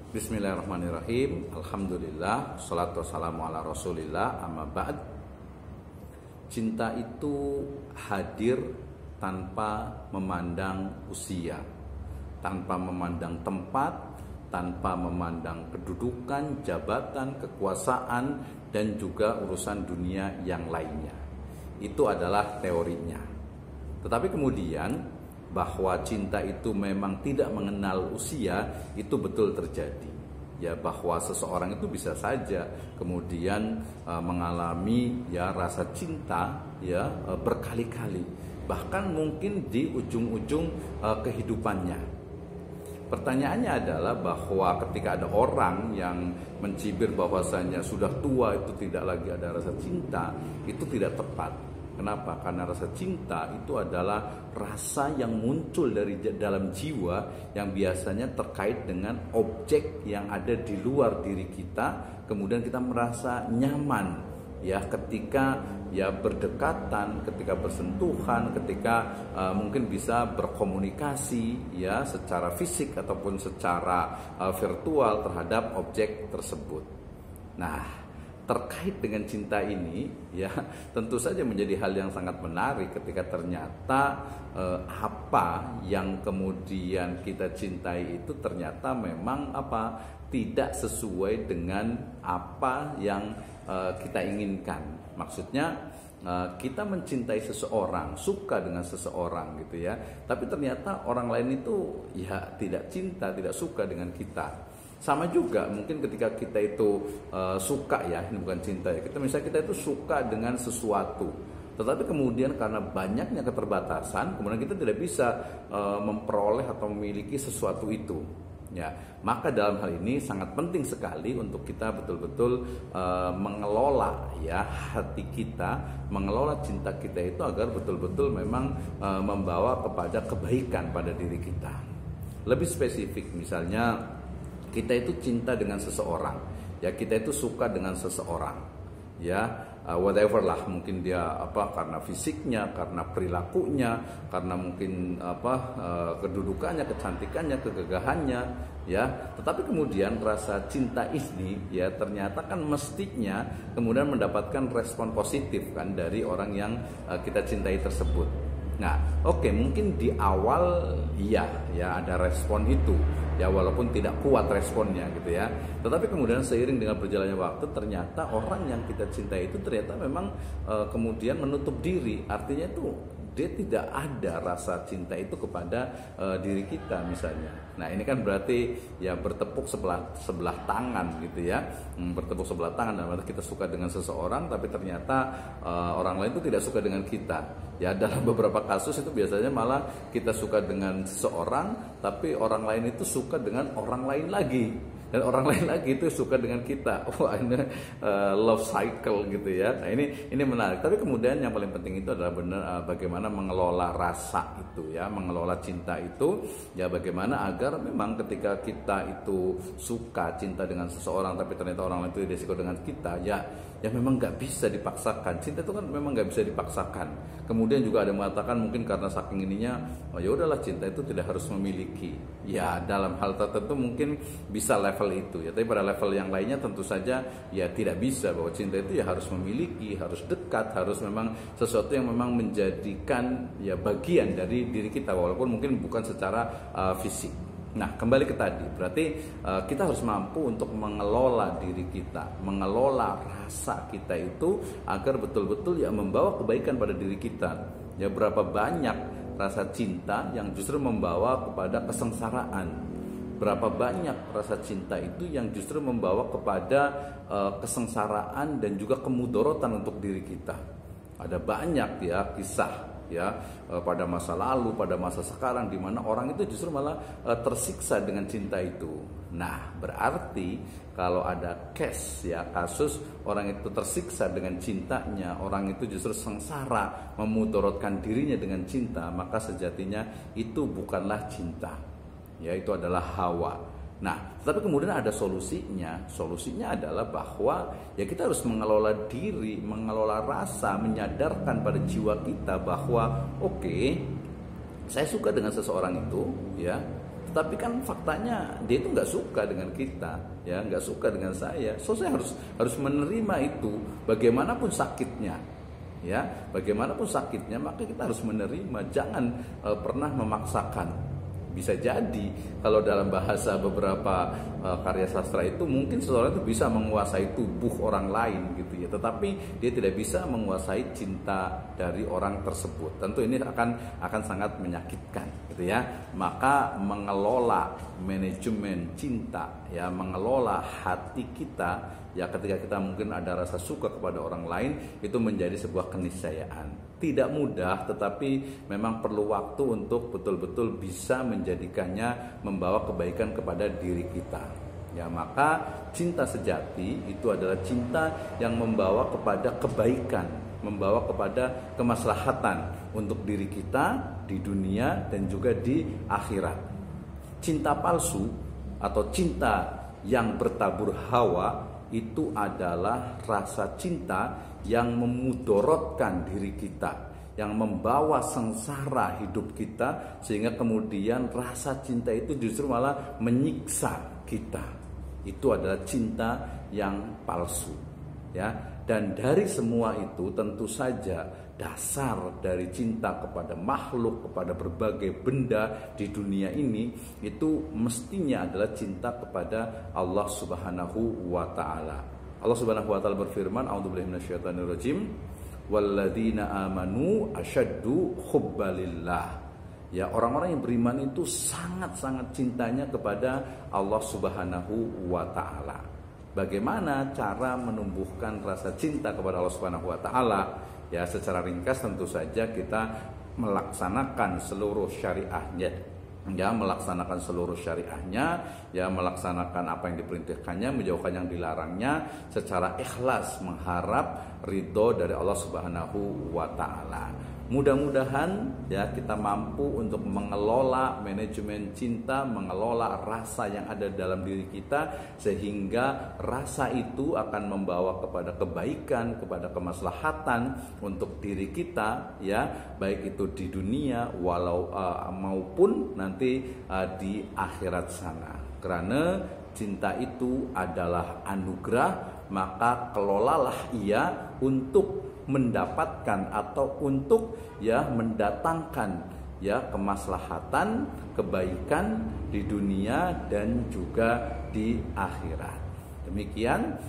Bismillahirrahmanirrahim. Alhamdulillah, salatu wassalamu ala rasulillah, amma ba'd. Cinta itu hadir tanpa memandang usia, tanpa memandang tempat, tanpa memandang kedudukan, jabatan, kekuasaan, dan juga urusan dunia yang lainnya. Itu adalah teorinya. Tetapi kemudian bahwa cinta itu memang tidak mengenal usia, itu betul terjadi. Ya, bahwa seseorang itu bisa saja kemudian mengalami ya rasa cinta ya berkali-kali, bahkan mungkin di ujung-ujung kehidupannya. Pertanyaannya adalah bahwa ketika ada orang yang mencibir bahwasanya sudah tua itu tidak lagi ada rasa cinta, itu tidak tepat. Kenapa? Karena rasa cinta itu adalah rasa yang muncul dari dalam jiwa yang biasanya terkait dengan objek yang ada di luar diri kita, kemudian kita merasa nyaman ya ketika ya berdekatan, ketika bersentuhan, ketika mungkin bisa berkomunikasi ya secara fisik ataupun secara virtual terhadap objek tersebut. Nah, terkait dengan cinta ini ya tentu saja menjadi hal yang sangat menarik ketika ternyata apa yang kemudian kita cintai itu ternyata memang tidak sesuai dengan apa yang kita inginkan. Maksudnya kita mencintai seseorang, suka dengan seseorang gitu ya, tapi ternyata orang lain itu ya tidak cinta, tidak suka dengan kita. Sama juga mungkin ketika kita itu suka ya, ini bukan cinta ya, misalnya kita itu suka dengan sesuatu, tetapi kemudian karena banyaknya keterbatasan, kemudian kita tidak bisa memperoleh atau memiliki sesuatu itu. Ya, maka dalam hal ini sangat penting sekali untuk kita betul-betul mengelola ya hati kita, mengelola cinta kita itu agar betul-betul memang membawa kepada kebaikan pada diri kita. Lebih spesifik misalnya kita itu cinta dengan seseorang, ya kita itu suka dengan seseorang, ya whatever lah, mungkin dia karena fisiknya, karena perilakunya, karena mungkin kedudukannya, kecantikannya, kegagahannya, ya. Tetapi kemudian rasa cinta ini, ya ternyata kan mestinya kemudian mendapatkan respon positif kan dari orang yang kita cintai tersebut. Nah, oke, mungkin di awal ya ada respon itu, ya walaupun tidak kuat responnya gitu ya. Tetapi kemudian seiring dengan berjalannya waktu ternyata orang yang kita cintai itu ternyata memang kemudian menutup diri. Artinya itu dia tidak ada rasa cinta itu kepada diri kita misalnya. Nah, ini kan berarti ya bertepuk sebelah tangan gitu ya. Bertepuk sebelah tangan, dalam arti kita suka dengan seseorang tapi ternyata orang lain itu tidak suka dengan kita. Ya, dalam beberapa kasus itu biasanya malah kita suka dengan seseorang tapi orang lain itu suka dengan orang lain lagi. Dan orang lain lagi itu suka dengan kita. Wah, ini love cycle gitu ya. Nah, ini menarik. Tapi kemudian yang paling penting itu adalah benar bagaimana mengelola rasa itu ya, mengelola cinta itu ya, bagaimana agar memang ketika kita itu suka cinta dengan seseorang tapi ternyata orang lain itu tidak suka dengan kita, ya memang nggak bisa dipaksakan. Cinta itu kan memang nggak bisa dipaksakan. Kemudian juga ada yang mengatakan mungkin karena saking ininya, ya udahlah cinta itu tidak harus memiliki. Ya dalam hal tertentu mungkin bisa level itu ya, tapi pada level yang lainnya tentu saja ya tidak bisa, bahwa cinta itu ya harus memiliki, harus dekat, harus memang sesuatu yang memang menjadikan ya bagian dari diri kita walaupun mungkin bukan secara fisik. Nah, kembali ke tadi, berarti kita harus mampu untuk mengelola diri kita, mengelola rasa kita itu agar betul-betul ya membawa kebaikan pada diri kita. Ya, berapa banyak rasa cinta yang justru membawa kepada kesengsaraan. Berapa banyak rasa cinta itu yang justru membawa kepada kesengsaraan dan juga kemudorotan untuk diri kita. Ada banyak ya kisah ya pada masa lalu, pada masa sekarang di mana orang itu justru malah tersiksa dengan cinta itu. Nah, berarti kalau ada kasus orang itu tersiksa dengan cintanya, orang itu justru sengsara memudorotkan dirinya dengan cinta, maka sejatinya itu bukanlah cinta. Ya, itu adalah hawa. Nah, tapi kemudian ada solusinya. Solusinya adalah bahwa ya kita harus mengelola diri, mengelola rasa, menyadarkan pada jiwa kita bahwa oke, saya suka dengan seseorang itu, ya. Tapi kan faktanya dia itu nggak suka dengan kita, ya nggak suka dengan saya. So saya harus menerima itu, bagaimanapun sakitnya, ya bagaimanapun sakitnya, maka kita harus menerima. Jangan pernah memaksakan. Bisa jadi kalau dalam bahasa beberapa karya sastra itu mungkin seseorang itu bisa menguasai tubuh orang lain gitu ya, tetapi dia tidak bisa menguasai cinta dari orang tersebut. Tentu ini akan sangat menyakitkan gitu ya. Maka mengelola manajemen cinta, ya mengelola hati kita, ya ketika kita mungkin ada rasa suka kepada orang lain, itu menjadi sebuah keniscayaan. Tidak mudah, tetapi memang perlu waktu untuk betul-betul bisa menjadikannya membawa kebaikan kepada diri kita. Ya, maka cinta sejati itu adalah cinta yang membawa kepada kebaikan, membawa kepada kemaslahatan untuk diri kita di dunia dan juga di akhirat. Cinta palsu atau cinta yang bertabur hawa itu adalah rasa cinta yang memudorotkan diri kita, yang membawa sengsara hidup kita, sehingga kemudian rasa cinta itu justru malah menyiksa kita. Itu adalah cinta yang palsu, ya. Dan dari semua itu tentu saja dasar dari cinta kepada makhluk, kepada berbagai benda di dunia ini, itu mestinya adalah cinta kepada Allah Subhanahu wa Ta'ala. Allah Subhanahu wa Ta'ala berfirman, a'udzubillahi minasyaitonirrajim, walladzina amanu asyaddu hubbalillah. Ya, orang-orang yang beriman itu sangat-sangat cintanya kepada Allah Subhanahu wa Ta'ala. Bagaimana cara menumbuhkan rasa cinta kepada Allah Subhanahu wa Ta'ala? Ya, secara ringkas tentu saja kita melaksanakan seluruh syariahnya, ya melaksanakan seluruh syariahnya, ya melaksanakan apa yang diperintahkannya, menjauhkan yang dilarangnya, secara ikhlas mengharap ridho dari Allah Subhanahu wa Ta'ala. Mudah-mudahan ya kita mampu untuk mengelola manajemen cinta, mengelola rasa yang ada dalam diri kita, sehingga rasa itu akan membawa kepada kebaikan, kepada kemaslahatan untuk diri kita, ya baik itu di dunia maupun nanti di akhirat sana. Karena cinta itu adalah anugerah, maka kelolalah ia untuk mendapatkan atau untuk ya mendatangkan ya kemaslahatan, kebaikan di dunia dan juga di akhirat. Demikian